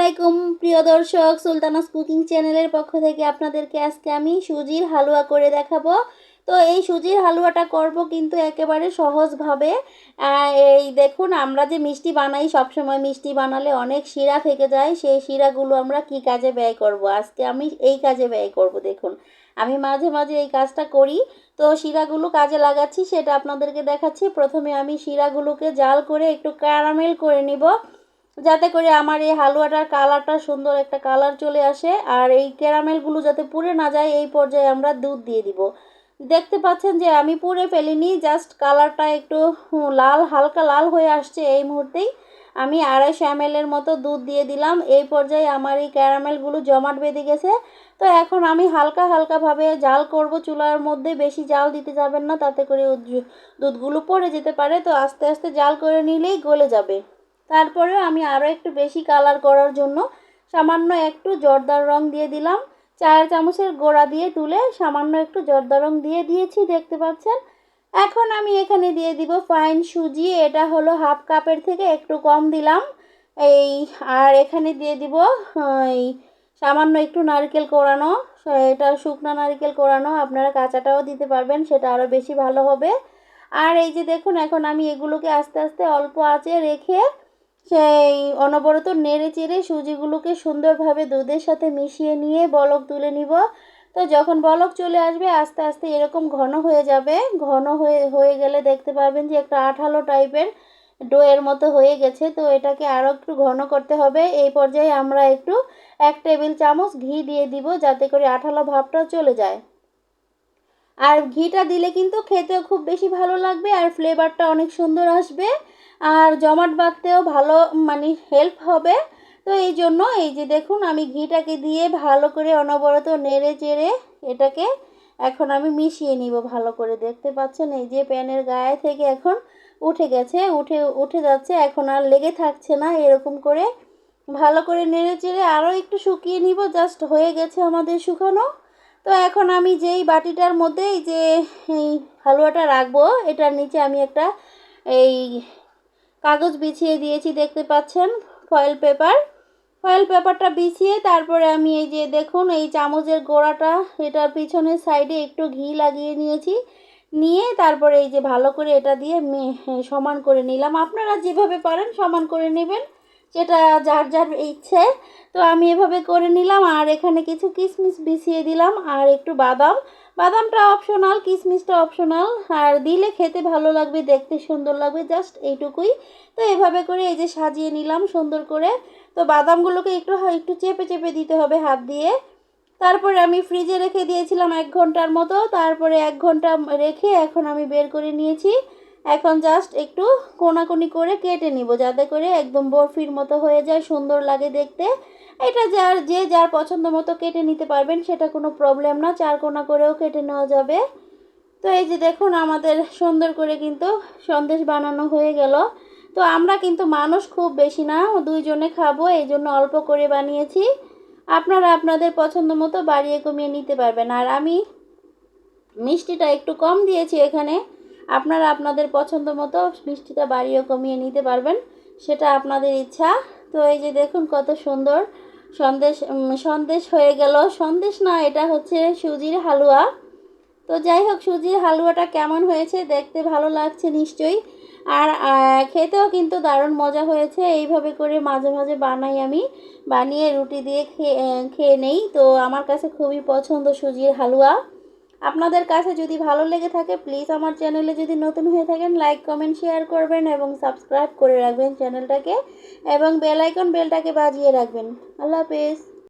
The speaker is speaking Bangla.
আলাইকুম প্রিয় দর্শক, সুলতানাস কুকিং চ্যানেলের পক্ষ থেকে আপনাদেরকে আজকে আমি সুজির হালুয়া করে দেখাবো। তো এই সুজির হালুয়াটা করব কিন্তু একেবারে সহজভাবে। এই দেখুন, আমরা যে মিষ্টি বানাই, সবসময় মিষ্টি বানালে অনেক শিরা থেকে যায়। সেই শিরাগুলো আমরা কি কাজে ব্যয় করব, আজকে আমি এই কাজে ব্যয় করব। দেখুন, আমি মাঝে মাঝে এই কাজটা করি, তো শিরাগুলো কাজে লাগাচ্ছি, সেটা আপনাদেরকে দেখাচ্ছি। প্রথমে আমি শিরাগুলোকে জাল করে একটু ক্যারামেল করে নিব, যাতে করে আমার এই হালুয়াটার কালারটা সুন্দর একটা কালার চলে আসে। আর এই ক্যারামেলগুলো যাতে পুড়ে না যায়, এই পর্যায়ে আমরা দুধ দিয়ে দিব। দেখতে পাচ্ছেন যে আমি পুড়ে ফেলিনি, জাস্ট কালারটা একটু লাল, হালকা লাল হয়ে আসছে। এই মুহূর্তেই আমি 250 ml মতো দুধ দিয়ে দিলাম। এই পর্যায়ে আমার এই ক্যারামেলগুলো জমাট বেঁধে গেছে। তো এখন আমি হালকা হালকাভাবে জাল করব চুলার মধ্যে, বেশি জাল দিতে যাবেন না, তাতে করে দুধগুলো পড়ে যেতে পারে। তো আস্তে আস্তে জাল করে নিলেই গলে যাবে। তারপরেও আমি আরও একটু বেশি কালার করার জন্য সামান্য একটু জর্দার রং দিয়ে দিলাম। 4 চামচের গোড়া দিয়ে তুলে সামান্য একটু জর্দা রং দিয়ে দিয়েছি, দেখতে পাচ্ছেন। এখন আমি এখানে দিয়ে দিব ফাইন সুজি, এটা হলো হাফ কাপের থেকে একটু কম দিলাম। এই আর এখানে দিয়ে দিব এই সামান্য একটু নারকেল কোড়ানো, এটা শুকনো নারকেল কোড়ানো, আপনারা কাঁচাটাও দিতে পারবেন, সেটা আরও বেশি ভালো হবে। আর এই যে দেখুন, এখন আমি এগুলোকে আস্তে আস্তে অল্প আঁচে রেখে সেই অনবরত নেড়ে চেড়ে সুজিগুলোকে সুন্দরভাবে দুধের সাথে মিশিয়ে নিয়ে বলক তুলে নিব। তো যখন বলক চলে আসবে, আস্তে আস্তে এরকম ঘন হয়ে যাবে। ঘন হয়ে গেলে দেখতে পারবেন যে একটা আঠালো টাইপের ডোয়ের মতো হয়ে গেছে। তো এটাকে আরও একটু ঘন করতে হবে। এই পর্যায়ে আমরা একটু 1 টেবিল চামচ ঘি দিয়ে দিব, যাতে করে আঠালো ভাবটা চলে যায়। আর ঘিটা দিলে কিন্তু খেতেও খুব বেশি ভালো লাগবে, আর ফ্লেভারটা অনেক সুন্দর আসবে, আর জমাট বাঁধতেও ভালো মানে হেল্প হবে। তো এই জন্য এই যে দেখুন, আমি ঘিটাকে দিয়ে ভালো করে অনবরত নেড়ে চেড়ে এটাকে এখন আমি মিশিয়ে নিব ভালো করে। দেখতে পাচ্ছেন এই যে প্যানের গায়ে থেকে এখন উঠে গেছে, উঠে যাচ্ছে, এখন আর লেগে থাকছে না। এরকম করে ভালো করে নেড়ে চেড়ে আরও একটু শুকিয়ে নিব, জাস্ট হয়ে গেছে আমাদের শুকানো। তো এখন আমি যেই বাটিটার মধ্যে এই যে এই হালুয়াটা রাখবো, এটার নিচে আমি একটা এই কাগজ বিছিয়ে দিয়েছি, দেখতে পাচ্ছেন, ফয়েল পেপারটা বিছিয়ে তারপরে আমি এই যে দেখুন এই চামচের গোড়াটা, এটার পিছনের সাইডে একটু ঘি লাগিয়ে নিয়েছি, নিয়ে তারপরে এই যে ভালো করে এটা দিয়ে সমান করে নিলাম। আপনারা যেভাবে পারেন সমান করে নেবেন, যেটা যার যার ইচ্ছে। তো আমি এভাবে করে নিলাম, আর এখানে কিছু কিশমিশ বিছিয়ে দিলাম, আর একটু বাদামটা অপশনাল, কিশমিশটা অপশনাল, আর দিলে খেতে ভালো লাগবে, দেখতে সুন্দর লাগবে, জাস্ট এইটুকুই। তো এভাবে করে এই যে সাজিয়ে নিলাম সুন্দর করে। তো বাদামগুলোকে একটু চেপে চেপে দিতে হবে হাত দিয়ে। তারপরে আমি ফ্রিজে রেখে দিয়েছিলাম 1 ঘন্টার মতো। তারপরে 1 ঘন্টা রেখে এখন আমি বের করে নিয়েছি। এখন জাস্ট একটু কোনাকুনি করে কেটে নিব, যাতে করে একদম বরফির মতো হয়ে যায়, সুন্দর লাগে দেখতে। এটা যার পছন্দ মতো কেটে নিতে পারবেন, সেটা কোনো প্রবলেম না, 4 কোনা করেও কেটে নেওয়া যাবে। তো এই যে দেখুন, আমাদের সুন্দর করে কিন্তু সন্দেশ বানানো হয়ে গেল। তো আমরা কিন্তু মানুষ খুব বেশি না, 2 জনে খাবো, এই জন্য অল্প করে বানিয়েছি। আপনারা আপনাদের পছন্দ মতো বাড়িয়ে কমিয়ে নিতে পারবেন। আর আমি মিষ্টিটা একটু কম দিয়েছি এখানে, আপনারা আপনাদের পছন্দ মতো মিষ্টিটা বাড়িয়ে কমিয়ে নিতে পারবেন, সেটা আপনাদের ইচ্ছা। তো এই যে দেখুন কত সুন্দর সন্দেশ হয়ে গেল। সন্দেশ না, এটা হচ্ছে সুজির হালুয়া। তো যাই হোক, সুজির হালুয়াটা কেমন হয়েছে, দেখতে ভালো লাগছে নিশ্চয়ই, আর খেতেও কিন্তু দারুণ মজা হয়েছে। এইভাবে করে মাঝে মাঝে বানাই আমি, বানিয়ে রুটি দিয়ে খেয়ে নেই। তো আমার কাছে খুবই পছন্দ সুজির হালুয়া। আপনাদের কাছে যদি ভালো লেগে থাকে, প্লিজ আমার চ্যানেলে যদি নতুন হয়ে থাকেন, লাইক কমেন্ট শেয়ার করবেন এবং সাবস্ক্রাইব করে রাখবেন চ্যানেলটাকে, এবং বেলটাকে বাজিয়ে রাখবেন। আল্লাহ হাফেজ।